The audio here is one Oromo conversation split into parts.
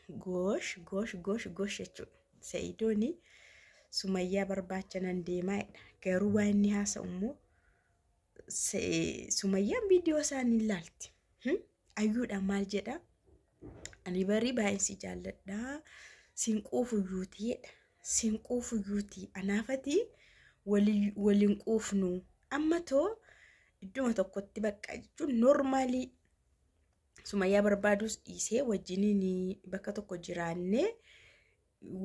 gosh jechuudha. Sa'idooni Sumayyaa barbaacha nan deemaa garuu waan inni haasa'u immoo Sumayyaan viidiyoo isaanii ilaalti. Ayyuudha maal jedha? Ani barii baay'insi jaalladha. Sinquufuyyuutii anaafati waliin quufnu amma too idduma tokkotti bakka jechuun normaalii Sumayyaa barbaadus dhiisee wajjiniin bakka tokko jiraannee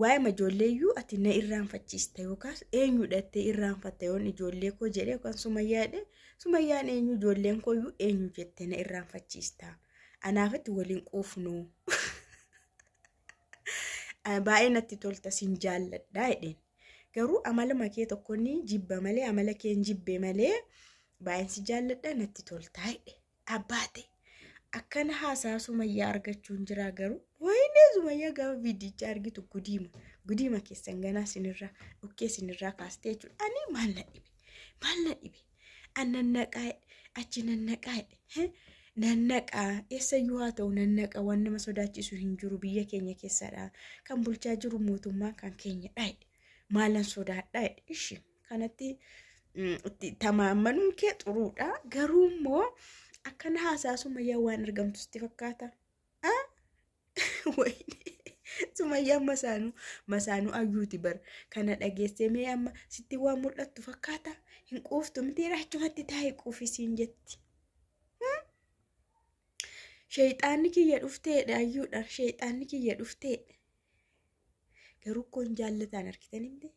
waa'ee ijoolleeyyuu ati na irraanfachiista yookaas eenyudhattee irraanfatta yoon ijoollee koo jedhee yookaan Sumayyaan eenyu ijoolleen kooyyuu eenyu jettee na irraanfachiista. Anaafatti waliin quufnu. Baay'ee natti tolta sin jaalladha jedheen. Garuu amala makee tokkonni jibba malee amala kee jibbe malee baay'een si jaalladha natti tolta jedhe. Abbaate akkana haasaa Sumayyaa argachuun jira garuu wayne Sumayyaa gaafa viidicha argitu gudiima keessan ganaa sinirraa dhukkee sinirraa kaastee jechuudha. Ani maal na dhibe annannaqaa achi nannaqaa nannaqaa eessayyuu haa ta'u nannaqa waan nama sodaachisu hin jiru biyya keenya keessadha kan bulchaa jiru mootummaan kan keenyadha maalan sodaadha ishi kanatti tamaammanuun kee xuruudha garuu immoo akkana haasaa Sumayyaa waan argamtusti fakkaata. Sumayyaan masaanuu ayyuuti bar kana dhageessee mee amma sitti waan mul'attu fakkaata hin quuftu miti raachumatti taa'ee quufisiin jetti. Shayxaanni kiyya dhufteedha ayyuudha shayxaanni kiyya dhufteedha. Garuu koon jaallataan argitan himte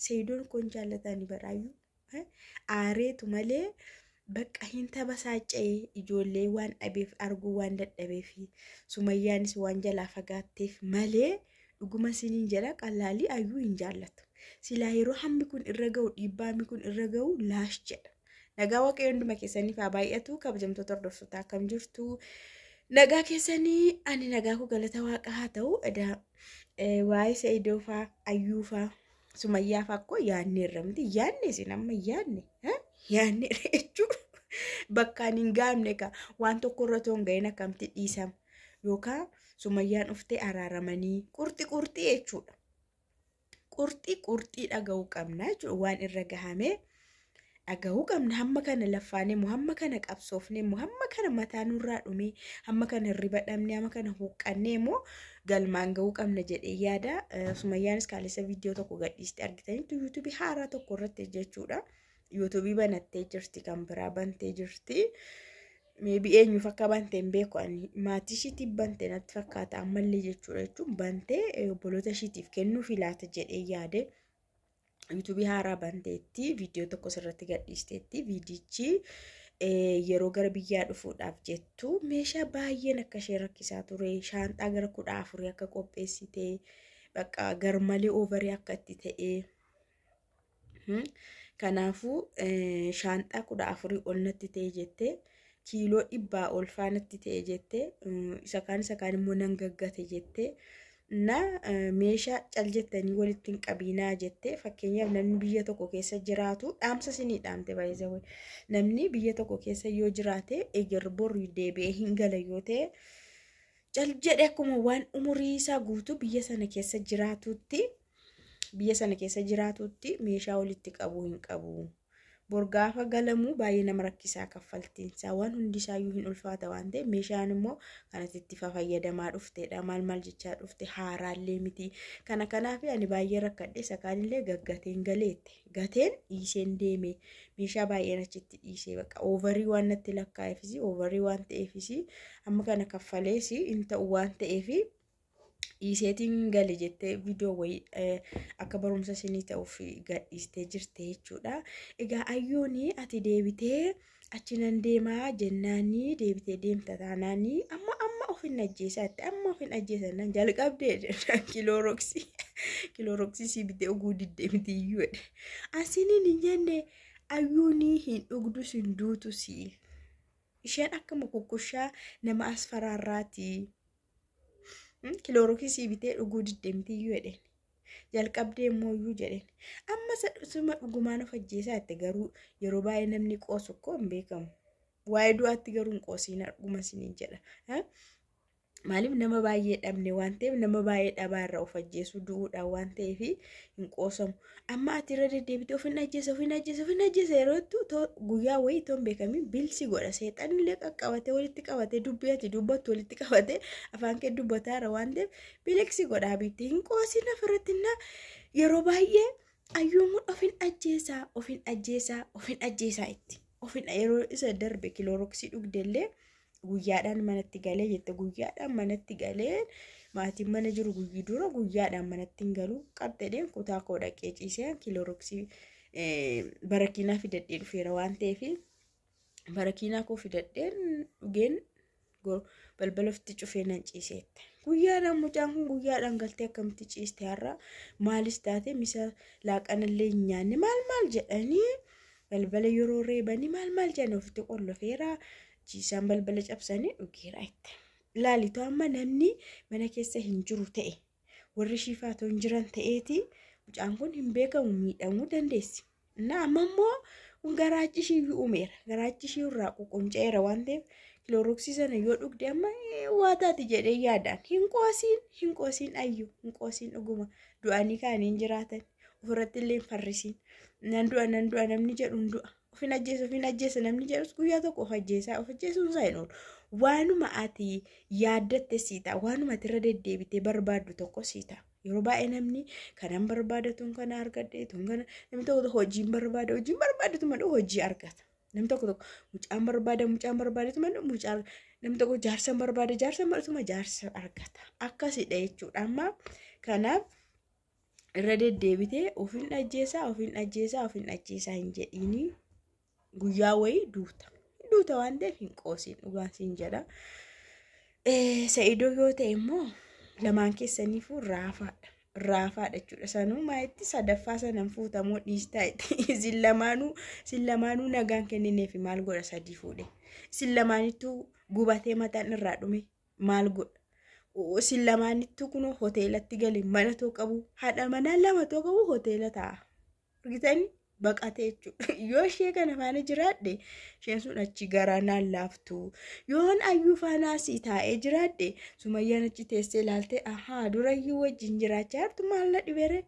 Sa'idoon koon jaallataan baraayyuu aareetu malee bakka hin tabasaaca'ee ijoollee waan dhabeef arguu waan dadhabeef Sumayyaanis waan jalaa fagaatteef malee dhuguma siniin jala qalaalii ayyuu hin jaallatu. Silaa yeroo hammi kun irra ga'u dhiibbaami kun irra ga'u laash jedha. Nagaa waaqayyo hunduma keessaniif haa baay'atu. Kabajamtoota hordoftoota akkam jirtu? Nagaa keessanii ani nagaa ku galata waaqa haa ta'u. Waa'ee Sa'idoo faa ayyuu faa Sumayyaa faa akkoo yaadne irra miti yaadne isin amma yaadne jechuudha. Bakkaan hin gaamne ka waan tokko irra toon ga'in akkamti dhiisam yookaan Sumayyaan dhuftee araaramanii qurxii jechuudha. Qurxii dhaga'uu qabna jechuudha waan irra gahamee dhaga'uu qabna hamma kana laffaanee moo hamma kana qabsoofnee moo hamma kana mataa nurraa dhumee hamma kana hirriba dhabnee hamma kana huqqannee moo galmaan ga'uu qabna jedhee yaada. Sumayyaanis kaalessa viidiyoo tokko gadhiiste argitaniitu yuutuubii haaraa tokko irratti jechuudha. YouTubii banattee jirti kan biraa bantee jirti. Maybe eenyu fakka bantee hin beeku ani maatii ishiitii bantee natti fakkaata ammallee jechuudha jechuun bantee obboloota ishiitiif kennuuf laata jedhee yaade. YouTubii haaraa banteetti viidiyoo tokko sirratti gadhiisteetti viidichi yeroo gara biyyaa dhufuudhaaf jettu meeshaa baay'een akka ishee rakkisaa ture shaanxaa gara 14 akka qopheessite bakka garmalee oovarii akka itti ta'e. Kanaafuu shaanxaa 14 ol natti ta'e jettee kiiloo 100 ol faanatti ta'e jettee isa kaan immoo nan gaggate jettee na meeshaa cal jettanii walitti hin qabinaa jettee fakkeenyaaf namni biyya tokko keessa jiraatu dhaamsa sinii dhaamte baay'ee namni biyya tokko keessa yoo jiraate eger boru deebi'ee hin gala yoo ta'e cal jedhe akkuma waan umurii isaa guutuu biyya sana keessa jiraatutti meeshaa walitti qabu hin qabu. Borgaafa galamuu baay'ee nama rakkisaa kaffaltiinsaa waan hundisaayyuu hin ulfaata waan ta'eef meeshaan immoo kanatti itti fayyadamaa dhufteedha. Maal jechaa dhufte haaraallee miti. Kanaaf ani baay'ee rakkadhe isa kaanillee gaggateen galeette. Gateen dhiiseen deeme meeshaa baay'een achitti dhiisee bakka oovarii waan natti lakkaa'eefis oovarii waan ta'eefis amma kana kaffalees hin ta'u waan ta'eef dhiiseetiin gale jettee viidiyoo wayii akka barumsa isinii ta'uuf gadhiistee jirte jechuudha. Egaa ayyuuni ati deebitee achi nan deemaa jennaanii deebitee deemta taanaanii amma ofin ajjeesaatti amma ofin ajjeesannan jalqabdee kilooroksii si bitee oguu diddee miti iyyuu jedhe. Asiniin hin jenne ayyuuni hin dhugdu sin duutu si. Isheen akka mukukkushaa nama as faraarraati. Kilooroksii bitee dhuguu diddee miti iyyuu jedhe. Jalqabdee immoo iyyuu jedhe. Amma sadhusuma dhugumaan of ajjeesaatti garuu yeroo baay'ee namni qoosu koo hin beekamu. Waa'ee du'aatti garuu hin qoosiin dhuguma siniin jedha. maaliif nama baay'ee dhabne waan ta'eef nama baay'ee dhabaarra of ajjeesuu du'uudhaan waan ta'eef hin qoosamu. Amma ati irra deddeebitee ofin ajjeesa yerootti guyyaa wayii toon beekamiin bilsi godha seexanillee qaqqabatee walitti qabatee dubbii ati dubbattu walitti qabatee afaan kee dubbataara waan ta'eef biliksi godhaa biitti hin qoosin ofirrattinna yeroo baay'ee ayyuumuun ofin ajjeesaa itti ofin yeroo isa darbe kilooroksii dhugdellee. Guyyaadhaan manatti galee jette guyyaadhaan manatti galee maatiin mana jiru guyyii dura guyyaadhaan manatti hin galu qabxedeen kutaa koo dhaqee ciisee kilooroksii barakiinaa fidadhee dhufeera waan ta'eef barakiinaa koo fidadheen dhugeen balbala ofitti cufee nan ciiseette. Guyyaadhaan mucaan kun guyyaadhaan galtee akkamitti ciiste har'a maalis taate misa laaqanallee hin nyaanne maal jedhanii balbala yeroo reebanii maal jedhan ofitti qollofeera. Ciisaan balbala cabsanii dhugeera itti. Laalitu amma namni mana keessa hin jiru ta'e warri shiifaatoo hin jiran ta'eeti mucaan kun hin beekamu miidhamuu dandeessi. Amma immoo garaachishii uumeera. Garaachishii irraa ququnceera waan ta'eef kilooroksii sana yoo dhugde amma waa taati jedhee yaadaan hin qoosiin ayyuu hin qoosiin dhuguma du'anii kaaniin jiraatan ofirratti illee hin farrisiin nan du'a namni jedhu hin du'a. Ofin ajjeesa namni jedhus guyyaa tokko of ajjeesuun isaa hin oolu. Waanuma ati yaaddatte siita waanuma ati irra deddeebitee barbaaddu tokko siita. Yeroo baay'ee namni kanan barbaadatuun kana argadheetuun kana namni tokko hojiin barbaadatu malee hojii argata. Namni tokko mucaan barbaadatu malee namni tokko jaarsan barbaadatu jaarsa argata. Akkasidha jechuudha. Amma kanaaf irra deddeebitee ofin ajjeesaa hin jedhiini. Guyyaa wayii duuta waan ta'eef hin qoosiin dhugaan siin jedha. Sa'idoo yoo ta'e immoo lamaan keessaniifuu raafaadha jechuudha. Sanuu maayitti sadaffaa sanan fuutamoo dhiistaa itti isin lamaanuu nagaan kennineef maal godha sadii fuudhe. Isin lamaanittuu gubatee mataan irraa dhume maal godha. Isin lamaanittuu kunoo hoteelatti galee mana too qabu haadha manaa lama too qabu hoteela ta'a. Argitanii? Baqatee jechuudha. Yoo ishee kana faana jiraadhe isheen sun achi garaa naan laaftu. Yoon ayyuu faanaa si taa'ee jiraadhe Sumayyaan achi teessee ilaaltee durayyuu wajjin jiraachaa jirtu maal na dhibere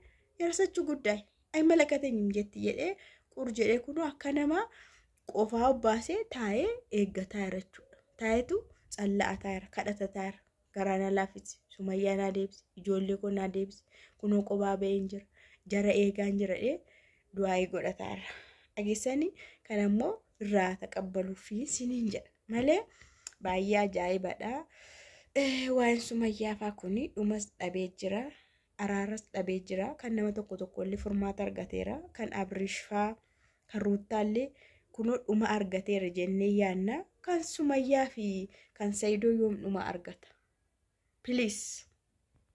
yarsachuu guddaa ay malakatee hin jetti jedhee qur jedhee kunoo akka namaa qofaa obbaasee taa'ee eeggataa jira jechuudha. Taa'eetu calla'ataa jira kadhatataa jira garaa na laafisi Sumayyaan na deebisi ijoollee koo na deebisi kunoo qophaa ba'een jira jara eegaan jira du'aa godhataara. Dhageessanii kan ammoo irraa taqabbaluufi siniin jedha malee baay'ee ajaa'ibadha. Waan Sumayyaafaa kuni dhumas dhabee jira araaras dhabee jira kan nama tokko illee furmaata argateera kan Abirishfaa kan Ruuttaallee kunoo dhuma argateera jennee yaanna kan Sumayyaa fi kan Saayidoo yoom dhuma argata. Please